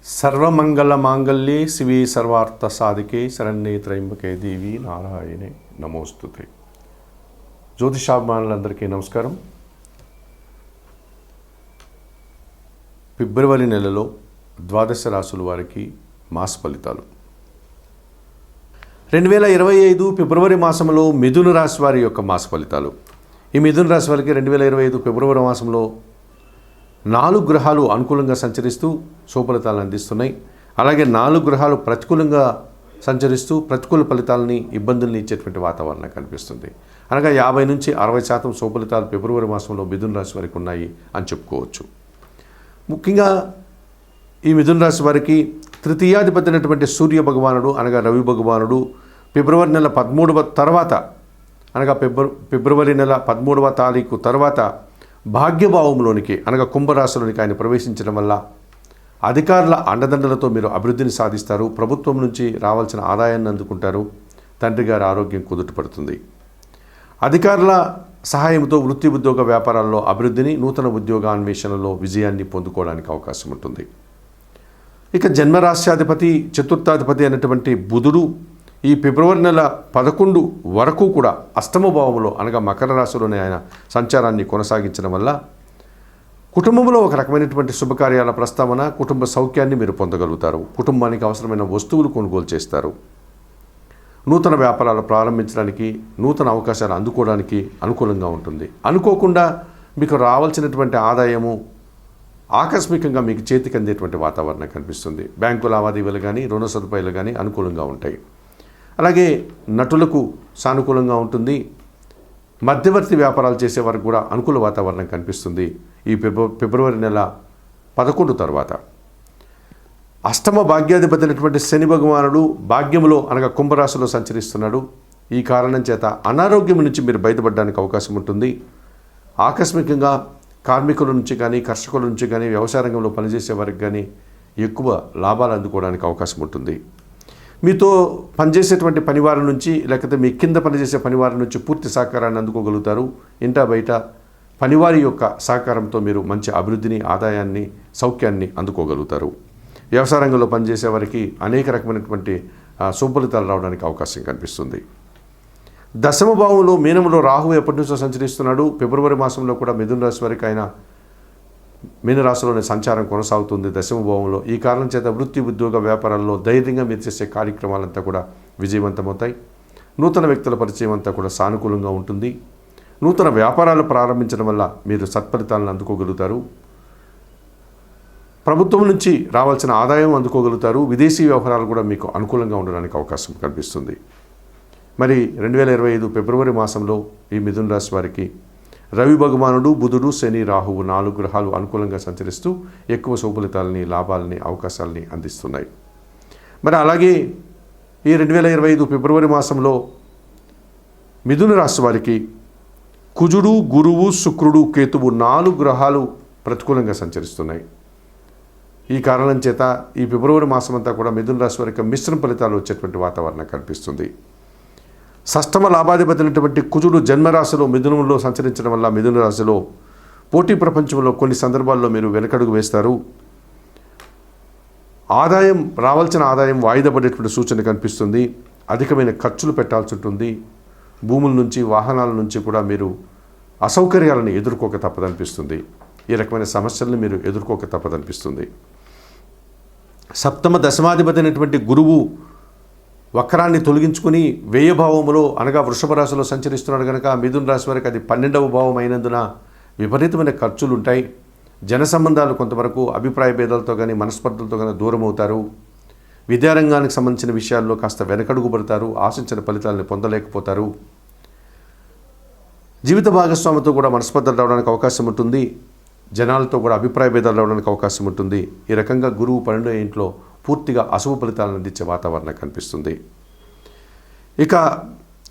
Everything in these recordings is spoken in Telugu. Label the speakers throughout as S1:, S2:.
S1: సర్వమంగళమాంగళ్యే శివే సర్వార్థసాధికే శరణ్యే త్రయంబకే దేవి నారాయణే నమోస్తుతే. జ్యోతిషాభిమానులందరికీ నమస్కారం. ఫిబ్రవరి నెలలో ద్వాదశ రాశుల వారికి మాస ఫలితాలు. 2025 ఫిబ్రవరి మాసంలో మిథున రాశి వారి యొక్క మాస ఫలితాలు. ఈ మిథున రాశి వారికి 2025 ఫిబ్రవరి మాసంలో 4 గ్రహాలు అనుకూలంగా సంచరిస్తూ శుభఫలితాలను అందిస్తున్నాయి. అలాగే 4 గ్రహాలు ప్రతికూలంగా సంచరిస్తూ ప్రతికూల ఫలితాలని ఇబ్బందుల్ని ఇచ్చేటువంటి వాతావరణం కనిపిస్తుంది. అనగా 50 నుంచి 60% శుభఫలితాలు ఫిబ్రవరి మాసంలో మిథున రాశి వారికి ఉన్నాయి అని చెప్పుకోవచ్చు. ముఖ్యంగా ఈ మిథున రాశి వారికి తృతీయాధిపతి అయినటువంటి సూర్య భగవానుడు అనగా రవి భగవానుడు ఫిబ్రవరి నెల 13వ తర్వాత అనగా ఫిబ్రవరి నెల 13వ తారీఖు తర్వాత భాగ్యభావంలోనికి అనగా కుంభరాశిలోనికి ఆయన ప్రవేశించడం వల్ల అధికారుల అండదండలతో మీరు అభివృద్ధిని సాధిస్తారు. ప్రభుత్వం నుంచి రావాల్సిన ఆదాయాన్ని అందుకుంటారు. తండ్రి గారి ఆరోగ్యం కుదుటపడుతుంది. అధికారుల సహాయంతో వృత్తి ఉద్యోగ వ్యాపారాల్లో అభివృద్ధిని, నూతన ఉద్యోగాన్వేషణలో విజయాన్ని పొందుకోవడానికి అవకాశం ఉంటుంది. ఇక జన్మరాశ్యాధిపతి చతుర్థాధిపతి అయినటువంటి బుధుడు ఈ ఫిబ్రవరి నెల 11 వరకు కూడా అష్టమ భావంలో అనగా మకర రాశిలోనే ఆయన సంచారాన్ని కొనసాగించడం వల్ల కుటుంబంలో ఒక రకమైనటువంటి శుభకార్యాల ప్రస్తావన, కుటుంబ సౌఖ్యాన్ని మీరు పొందగలుగుతారు. కుటుంబానికి అవసరమైన వస్తువులు కొనుగోలు చేస్తారు. నూతన వ్యాపారాలు ప్రారంభించడానికి, నూతన అవకాశాలు అందుకోవడానికి అనుకూలంగా ఉంటుంది. అనుకోకుండా మీకు రావాల్సినటువంటి ఆదాయము ఆకస్మికంగా మీకు చేతికి అందేటువంటి వాతావరణం కనిపిస్తుంది. బ్యాంకు లావాదేవీలు కానీ, రుణ సదుపాయాలు కానీ అనుకూలంగా ఉంటాయి. అలాగే నటులకు సానుకూలంగా ఉంటుంది. మధ్యవర్తి వ్యాపారాలు చేసే వారికి కూడా అనుకూల వాతావరణం కనిపిస్తుంది. ఈ ఫిబ్రవరి నెల 11 తర్వాత అష్టమ భాగ్యాధిపతి అయినటువంటి శని భగవానుడు భాగ్యములో అనగా కుంభరాశిలో సంచరిస్తున్నాడు. ఈ కారణం చేత అనారోగ్యం నుంచి మీరు బయటపడడానికి అవకాశం ఉంటుంది. ఆకస్మికంగా కార్మికుల నుంచి కానీ, కర్షకుల నుంచి కానీ, వ్యవసాయ రంగంలో పనిచేసే వారికి కానీ ఎక్కువ లాభాలు అందుకోవడానికి అవకాశం ఉంటుంది. మీతో పనిచేసేటువంటి పనివారి నుంచి లేకపోతే మీ కింద పనిచేసే పనివారి నుంచి పూర్తి సహకారాన్ని అందుకోగలుగుతారు. ఇంటా బయట పనివారి యొక్క సహకారంతో మీరు మంచి అభివృద్ధిని, ఆదాయాన్ని, సౌఖ్యాన్ని అందుకోగలుగుతారు. వ్యవసాయ రంగంలో పనిచేసే వారికి అనేక రకమైనటువంటి శుభఫలితాలు రావడానికి అవకాశం కనిపిస్తుంది. దశమ భావంలో మీనంలో రాహు ఎప్పటి నుంచో సంచరిస్తున్నాడు. ఫిబ్రవరి మాసంలో కూడా మిథున రాశి వారికి ఆయన మీనరాశిలోనే సంచారం కొనసాగుతుంది దశమ భావంలో. ఈ కారణం చేత వృత్తి ఉద్యోగ వ్యాపారాల్లో ధైర్యంగా మీరు చేసే కార్యక్రమాలంతా కూడా విజయవంతమవుతాయి. నూతన వ్యక్తుల పరిచయం అంతా కూడా సానుకూలంగా ఉంటుంది. నూతన వ్యాపారాలు ప్రారంభించడం వల్ల మీరు సత్ఫలితాలను అందుకోగలుగుతారు. ప్రభుత్వం నుంచి రావాల్సిన ఆదాయం అందుకోగలుగుతారు. విదేశీ వ్యవహారాలు కూడా మీకు అనుకూలంగా ఉండడానికి అవకాశం కనిపిస్తుంది. మరి 2025 ఫిబ్రవరి మాసంలో ఈ మిథున రాశి వారికి రవి భగవానుడు, బుధుడు, శని, రాహువు 4 గ్రహాలు అనుకూలంగా సంచరిస్తూ ఎక్కువ శుభఫలితాలని, లాభాలని, అవకాశాలని అందిస్తున్నాయి. మరి అలాగే ఈ 2025 ఫిబ్రవరి మాసంలో మిథున రాశి వారికి కుజుడు, గురువు, శుక్రుడు, కేతువు 4 గ్రహాలు ప్రతికూలంగా సంచరిస్తున్నాయి. ఈ కారణం చేత ఈ ఫిబ్రవరి మాసం అంతా కూడా మిథున రాశి వారికి మిశ్రమ ఫలితాలు వచ్చేటువంటి వాతావరణం కనిపిస్తుంది. షష్టమ లాభాధిపతి అయినటువంటి కుజుడు జన్మరాశిలో మిథునంలో సంచరించడం వల్ల మిథున రాశిలో పోటీ ప్రపంచంలో కొన్ని సందర్భాల్లో మీరు వెనకడుగు వేస్తారు. రావాల్సిన ఆదాయం వాయిదా పడేటువంటి సూచన కనిపిస్తుంది. అధికమైన ఖర్చులు పెట్టాల్సి ఉంటుంది. భూముల నుంచి, వాహనాల నుంచి కూడా మీరు అసౌకర్యాలను ఎదుర్కోక తప్పదనిపిస్తుంది. ఈ రకమైన సమస్యలను మీరు ఎదుర్కోక తప్పదనిపిస్తుంది. సప్తమ దశమాధిపతి అయినటువంటి గురువు వక్రాన్ని తొలగించుకుని వ్యయభావములో అనగా వృషభ రాశిలో సంచరిస్తున్నాడు కనుక మిథున రాశి వారికి అది 12వ భావం అయినందున విపరీతమైన ఖర్చులు ఉంటాయి. జన సంబంధాలు కొంతవరకు అభిప్రాయ భేదాలతో కానీ, మనస్పర్ధలతో కానీ దూరం అవుతారు. విద్యారంగానికి సంబంధించిన విషయాల్లో కాస్త వెనకడుగు పడతారు. ఆశించిన ఫలితాలను పొందలేకపోతారు. జీవిత భాగస్వామితో కూడా మనస్పర్ధలు రావడానికి అవకాశం ఉంటుంది. జనాలతో కూడా అభిప్రాయ భేదాలు రావడానికి అవకాశం ఉంటుంది. ఈ రకంగా గురువు 12వ ఇంట్లో పూర్తిగా అశుభ ఫలితాలను అందించే వాతావరణం కనిపిస్తుంది. ఇక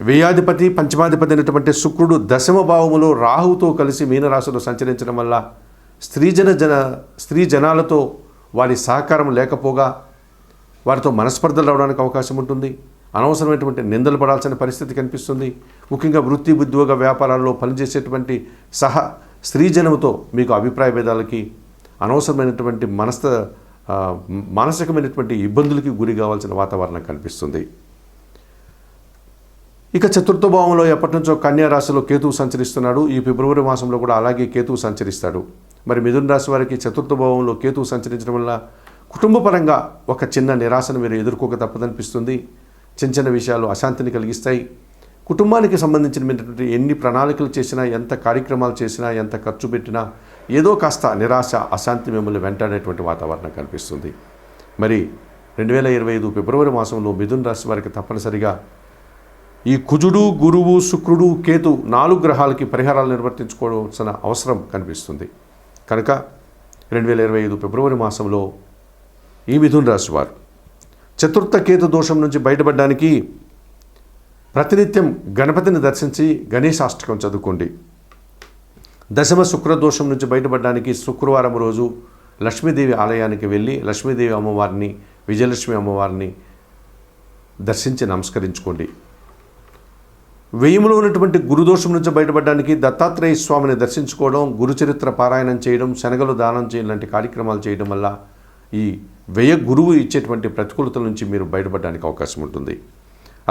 S1: వ్యయాధిపతి, పంచమాధిపతి అయినటువంటి శుక్రుడు దశమ భావములో రాహుతో కలిసి మీనరాశిలో సంచరించడం వల్ల స్త్రీ జనాలతో వారి సహకారం లేకపోగా వారితో మనస్పర్ధలు రావడానికి అవకాశం ఉంటుంది. అనవసరమైనటువంటి నిందలు పడాల్సిన పరిస్థితి కనిపిస్తుంది. ముఖ్యంగా వృత్తి ఉద్యోగ వ్యాపారాల్లో పనిచేసేటువంటి స్త్రీజనముతో మీకు అభిప్రాయ భేదాలకి, అనవసరమైనటువంటి మానసికమైనటువంటి ఇబ్బందులకి గురి కావాల్సిన వాతావరణం కనిపిస్తుంది. ఇక చతుర్థ భావంలో ఎప్పటి నుంచో కన్యా రాశిలో కేతువు సంచరిస్తున్నాడు. ఈ ఫిబ్రవరి మాసంలో కూడా అలాగే కేతువు సంచరిస్తాడు. మరి మిథున రాశి వారికి చతుర్థ భావంలో కేతువు సంచరించడం వల్ల కుటుంబపరంగా ఒక చిన్న నిరాశను మీరు ఎదుర్కోక తప్పదనిపిస్తుంది. చిన్న చిన్న విషయాలు అశాంతిని కలిగిస్తాయి. కుటుంబానికి సంబంధించినటువంటి ఎన్ని ప్రణాళికలు చేసినా, ఎంత కార్యక్రమాలు చేసినా, ఎంత ఖర్చు పెట్టినా ఏదో కాస్త నిరాశ, అశాంతి మిమ్మల్ని వెంటాడేటువంటి వాతావరణం కనిపిస్తుంది. మరి 2025 ఫిబ్రవరి మాసంలో మిథున రాశి వారికి తప్పనిసరిగా ఈ కుజుడు, గురువు, శుక్రుడు, కేతు 4 గ్రహాలకి పరిహారాలు నిర్వర్తించుకోవాల్సిన అవసరం కనిపిస్తుంది. కనుక 2025 ఫిబ్రవరి మాసంలో ఈ మిథున రాశి వారు చతుర్థ కేతు దోషం నుంచి బయటపడడానికి ప్రతినిత్యం గణపతిని దర్శించి గణేశాష్టకం చదువుకోండి. దశమ శుక్ర దోషం నుంచి బయటపడడానికి శుక్రవారం రోజు లక్ష్మీదేవి ఆలయానికి వెళ్ళి లక్ష్మీదేవి అమ్మవారిని, విజయలక్ష్మి అమ్మవారిని దర్శించి నమస్కరించుకోండి. వ్యయములో ఉన్నటువంటి గురుదోషం నుంచి బయటపడడానికి దత్తాత్రేయ స్వామిని దర్శించుకోవడం, గురుచరిత్ర పారాయణం చేయడం, శనగలు దానం చేయడం లాంటి కార్యక్రమాలు చేయడం వల్ల ఈ వ్యయ గురువు ఇచ్చేటువంటి ప్రతికూలతల నుంచి మీరు బయటపడడానికి అవకాశం ఉంటుంది.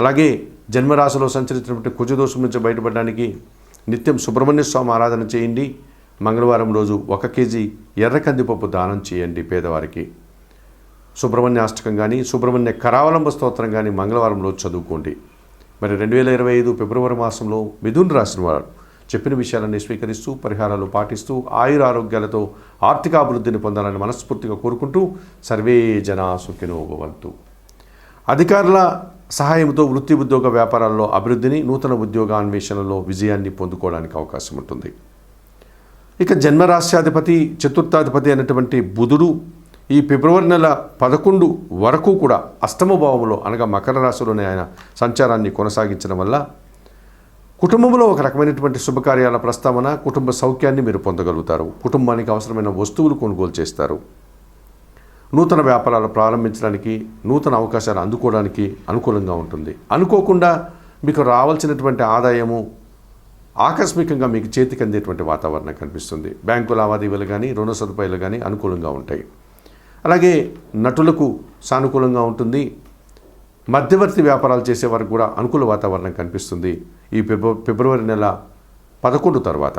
S1: అలాగే జన్మరాశిలో సంచరించినటువంటి కుజదోషం నుంచి బయటపడడానికి నిత్యం సుబ్రహ్మణ్య స్వామి ఆరాధన చేయండి. మంగళవారం రోజు 1 కేజీ ఎర్ర కందిపప్పు దానం చేయండి పేదవారికి. సుబ్రహ్మణ్య అష్టకం కానీ, సుబ్రహ్మణ్య కరావలంబ స్తోత్రం కానీ మంగళవారం రోజు చదువుకోండి. మరి 2025 ఫిబ్రవరి మాసంలో మిథున రాశి వారు చెప్పిన విషయాలన్నీ స్వీకరిస్తూ, పరిహారాలు పాటిస్తూ, ఆయురారోగ్యాలతో ఆర్థికాభివృద్ధిని పొందాలని మనస్ఫూర్తిగా కోరుకుంటూ సర్వే జనా సుఖినో భవంతు. అధికారుల సహాయంతో వృత్తి, ఉద్యోగ వ్యాపారాల్లో అభివృద్ధిని, నూతన ఉద్యోగ అన్వేషణలో విజయాన్ని పొందుకోవడానికి అవకాశం ఉంటుంది. ఇక జన్మరాశ్యాధిపతి, చతుర్థాధిపతి అయినటువంటి బుధుడు ఈ ఫిబ్రవరి నెల 11 వరకు కూడా అష్టమ భావంలో అనగా మకర రాశిలోనే ఆయన సంచారాన్ని కొనసాగించడం వల్ల కుటుంబంలో ఒక రకమైనటువంటి శుభకార్యాల ప్రస్తావన, కుటుంబ సౌఖ్యాన్ని మీరు పొందగలుగుతారు. కుటుంబానికి అవసరమైన వస్తువులు కొనుగోలు చేస్తారు. నూతన వ్యాపారాలు ప్రారంభించడానికి, నూతన అవకాశాలు అందుకోవడానికి అనుకూలంగా ఉంటుంది. అనుకోకుండా మీకు రావాల్సినటువంటి ఆదాయము ఆకస్మికంగా మీకు చేతికి అందేటువంటి వాతావరణం కనిపిస్తుంది. బ్యాంకు లావాదేవీలు కానీ, రుణ సదుపాయాలు కానీ అనుకూలంగా ఉంటాయి. అలాగే నటులకు సానుకూలంగా ఉంటుంది. మధ్యవర్తి వ్యాపారాలు చేసే వారికి కూడా అనుకూల వాతావరణం కనిపిస్తుంది. ఈ ఫిబ్రవరి నెల 11 తర్వాత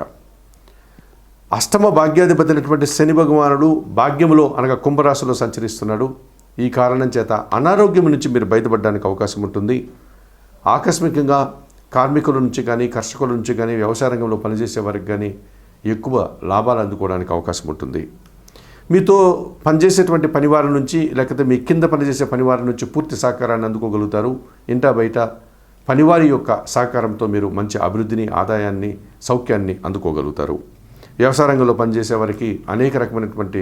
S1: అష్టమ భాగ్యాధిపతి అయినటువంటి శని భగవానుడు భాగ్యములో అనగా కుంభరాశిలో సంచరిస్తున్నాడు. ఈ కారణం చేత అనారోగ్యం నుంచి మీరు బయటపడడానికి అవకాశం ఉంటుంది. ఆకస్మికంగా కార్మికుల నుంచి కానీ, కర్షకుల నుంచి కానీ, వ్యవసాయ రంగంలో పనిచేసే వారికి కానీ ఎక్కువ లాభాలు అందుకోవడానికి అవకాశం ఉంటుంది. మీతో పనిచేసేటువంటి పనివారి నుంచి, లేకపోతే మీ కింద పనిచేసే పనివారి నుంచి పూర్తి సహకారాన్ని అందుకోగలుగుతారు. ఇంటా బయట పనివారి యొక్క సహకారంతో మీరు మంచి అభివృద్ధిని, ఆదాయాన్ని, సౌఖ్యాన్ని అందుకోగలుగుతారు. వ్యవసాయ రంగంలో పనిచేసే వారికి అనేక రకమైనటువంటి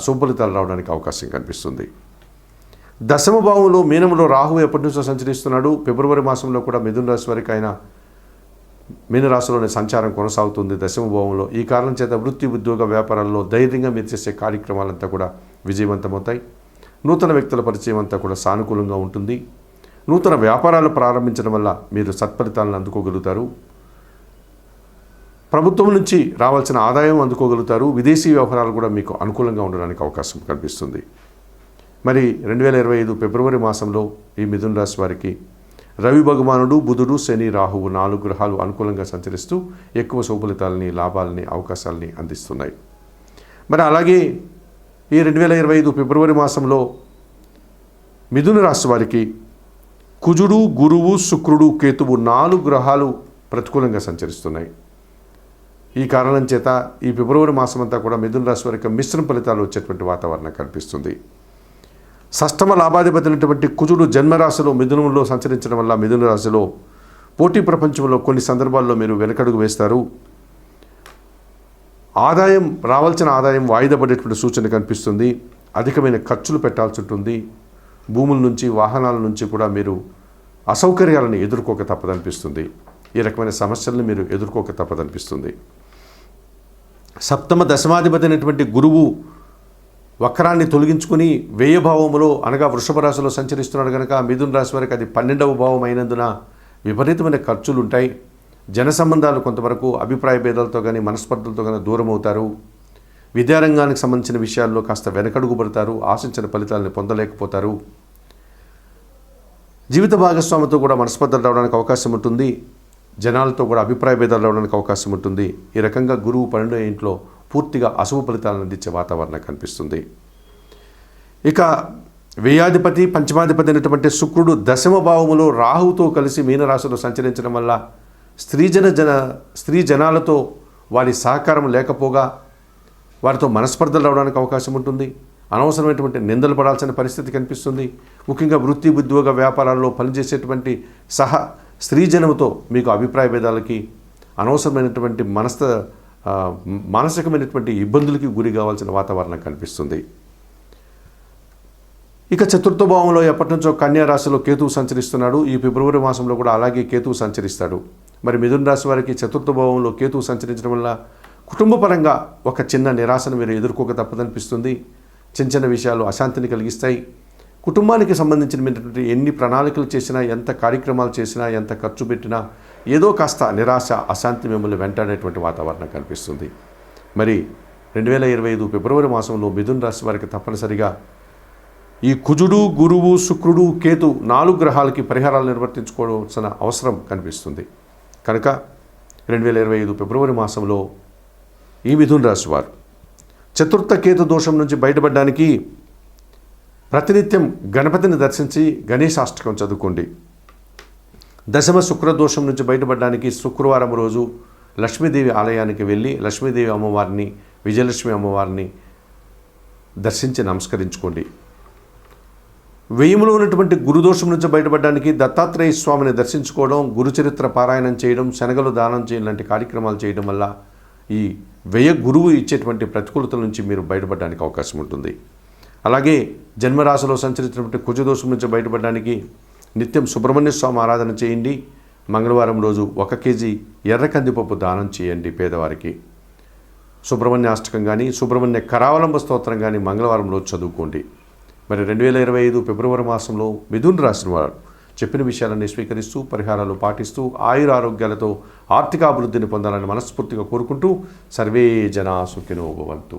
S1: శుభఫలితాలు రావడానికి అవకాశం కనిపిస్తుంది. దశమ భావంలో మీనంలో రాహువు ఎప్పటి నుంచో సంచరిస్తున్నాడు. ఫిబ్రవరి మాసంలో కూడా మిథున రాశి వారికి ఆయన మీనరాశిలోనే సంచారం కొనసాగుతుంది దశమ భావంలో. ఈ కారణం చేత వృత్తి, ఉద్యోగ వ్యాపారాల్లో ధైర్యంగా మీరు చేసే కార్యక్రమాలంతా కూడా విజయవంతమవుతాయి. నూతన వ్యక్తుల పరిచయం అంతా కూడా సానుకూలంగా ఉంటుంది. నూతన వ్యాపారాలు ప్రారంభించడం వల్ల మీరు సత్ఫలితాలను అందుకోగలుగుతారు. ప్రభుత్వం నుంచి రావాల్సిన ఆదాయం అందుకోగలుగుతారు. విదేశీ వ్యవహారాలు కూడా మీకు అనుకూలంగా ఉండడానికి అవకాశం కనిపిస్తుంది. మరి 2025 ఫిబ్రవరి మాసంలో ఈ మిథున రాశి వారికి రవి భగవానుడు, బుధుడు, శని, రాహువు 4 గ్రహాలు అనుకూలంగా సంచరిస్తూ ఎక్కువ శుభఫలితాలని, లాభాలని, అవకాశాలని అందిస్తున్నాయి. మరి అలాగే ఈ 2025 ఫిబ్రవరి మాసంలో మిథున రాశి వారికి కుజుడు, గురువు, శుక్రుడు, కేతువు 4 గ్రహాలు ప్రతికూలంగా సంచరిస్తున్నాయి. ఈ కారణం చేత ఈ ఫిబ్రవరి మాసం అంతా కూడా మిథున రాశి వారికి మిశ్రమ ఫలితాలు వచ్చేటువంటి వాతావరణం కనిపిస్తుంది. షష్టమ లాభాధిపతి అయినటువంటి కుజుడు జన్మరాశిలో మిథునంలో సంచరించడం వల్ల మిథున రాశిలో పోటీ ప్రపంచంలో కొన్ని సందర్భాల్లో మీరు వెనకడుగు వేస్తారు. రావాల్సిన ఆదాయం వాయిదా పడేటువంటి సూచన కనిపిస్తుంది. అధికమైన ఖర్చులు పెట్టాల్సి ఉంటుంది. భూముల నుంచి, వాహనాల నుంచి కూడా మీరు అసౌకర్యాలను ఎదుర్కోక తప్పదనిపిస్తుంది. ఈ రకమైన సమస్యలను మీరు ఎదుర్కోక తప్పదనిపిస్తుంది. సప్తమ దశమాధిపతి అయినటువంటి గురువు వక్రాన్ని తొలగించుకుని వ్యయభావములో అనగా వృషభ రాశిలో సంచరిస్తున్నాడు కనుక మిథున రాశి వారికి అది 12వ భావం అయినందున విపరీతమైన ఖర్చులు ఉంటాయి. జన సంబంధాలు కొంతవరకు అభిప్రాయ భేదాలతో కానీ, మనస్పర్ధలతో కానీ దూరం అవుతారు. విద్యారంగానికి సంబంధించిన విషయాల్లో కాస్త వెనకడుగు పడతారు, ఆశించిన ఫలితాలను పొందలేకపోతారు. జీవిత భాగస్వామితో కూడా మనస్పర్ధలు రావడానికి అవకాశం ఉంటుంది. జనాలతో కూడా అభిప్రాయ భేదాలు రావడానికి అవకాశం ఉంటుంది. ఈ రకంగా గురువు 12వ ఇంట్లో పూర్తిగా అశుభ ఫలితాలను అందించే వాతావరణం కనిపిస్తుంది. ఇక వ్యయాధిపతి పంచమాధిపతి అయినటువంటి శుక్రుడు దశమ భావములో రాహువుతో కలిసి మీనరాశిలో సంచరించడం వల్ల స్త్రీ జనాలతో వారి సహకారం లేకపోగా వారితో మనస్పర్ధలు రావడానికి అవకాశం ఉంటుంది. అనవసరమైనటువంటి నిందలు పడాల్సిన పరిస్థితి కనిపిస్తుంది. ముఖ్యంగా వృత్తి ఉద్యోగ వ్యాపారాల్లో పనిచేసేటువంటి స్త్రీ జనముతో మీకు అభిప్రాయ భేదాలకి అనవసరమైనటువంటి మానసికమైనటువంటి ఇబ్బందులకి గురి కావాల్సిన వాతావరణం కనిపిస్తుంది. ఇక చతుర్థ భావంలో ఎప్పటి నుంచో కన్యా రాశిలో కేతువు సంచరిస్తున్నాడు. ఈ ఫిబ్రవరి మాసంలో కూడా అలాగే కేతువు సంచరిస్తాడు. మరి మిథున రాశి వారికి చతుర్థ భావంలో కేతువు సంచరించడం వల్ల కుటుంబపరంగా ఒక చిన్న నిరాశను మీరు ఎదుర్కోక తప్పదనిపిస్తుంది. చిన్న చిన్న విషయాలు అశాంతిని కలిగిస్తాయి. కుటుంబానికి సంబంధించినటువంటి ఎన్ని ప్రణాళికలు చేసినా, ఎంత కార్యక్రమాలు చేసినా, ఎంత ఖర్చు పెట్టినా ఏదో కాస్త నిరాశ, అశాంతి మిమ్మల్ని వెంటాడేటువంటి వాతావరణం కనిపిస్తుంది. మరి 2025 ఫిబ్రవరి మాసంలో మిథున రాశి వారికి తప్పనిసరిగా ఈ కుజుడు, గురువు, శుక్రుడు, కేతు 4 గ్రహాలకి పరిహారాలు నిర్వర్తించుకోవాల్సిన అవసరం కనిపిస్తుంది. కనుక 2025 ఫిబ్రవరి మాసంలో ఈ మిథున రాశి వారు చతుర్థ కేతు దోషం నుంచి బయటపడడానికి ప్రతినిత్యం గణపతిని దర్శించి గణేశాష్టకం చదువుకోండి. దశమ శుక్ర దోషం నుంచి బయటపడడానికి శుక్రవారం రోజు లక్ష్మీదేవి ఆలయానికి వెళ్ళి లక్ష్మీదేవి అమ్మవారిని, విజయలక్ష్మి అమ్మవారిని దర్శించి నమస్కరించుకోండి. వ్యయములో ఉన్నటువంటి గురుదోషం నుంచి బయటపడడానికి దత్తాత్రేయ స్వామిని దర్శించుకోవడం, గురుచరిత్ర పారాయణం చేయడం, శనగలు దానం చేయడం లాంటి కార్యక్రమాలు చేయడం వల్ల ఈ వ్యయ గురువు ఇచ్చేటువంటి ప్రతికూలతల నుంచి మీరు బయటపడడానికి అవకాశం ఉంటుంది. అలాగే జన్మరాశిలో సంచరించినటువంటి కుజదోషం నుంచి బయటపడడానికి నిత్యం సుబ్రహ్మణ్య స్వామి ఆరాధన చేయండి. మంగళవారం రోజు 1 కేజీ ఎర్ర కందిపప్పు దానం చేయండి పేదవారికి. సుబ్రహ్మణ్య అష్టకం కానీ, సుబ్రహ్మణ్య కరావలంబ స్తోత్రం కానీ మంగళవారం రోజు చదువుకోండి. మరి 2025 ఫిబ్రవరి మాసంలో మిథున రాశి వారు చెప్పిన విషయాలన్నీ స్వీకరిస్తూ, పరిహారాలు పాటిస్తూ, ఆయురారోగ్యాలతో ఆర్థికాభివృద్ధిని పొందాలని మనస్ఫూర్తిగా కోరుకుంటూ సర్వే జనా సుఖినో భవంతు.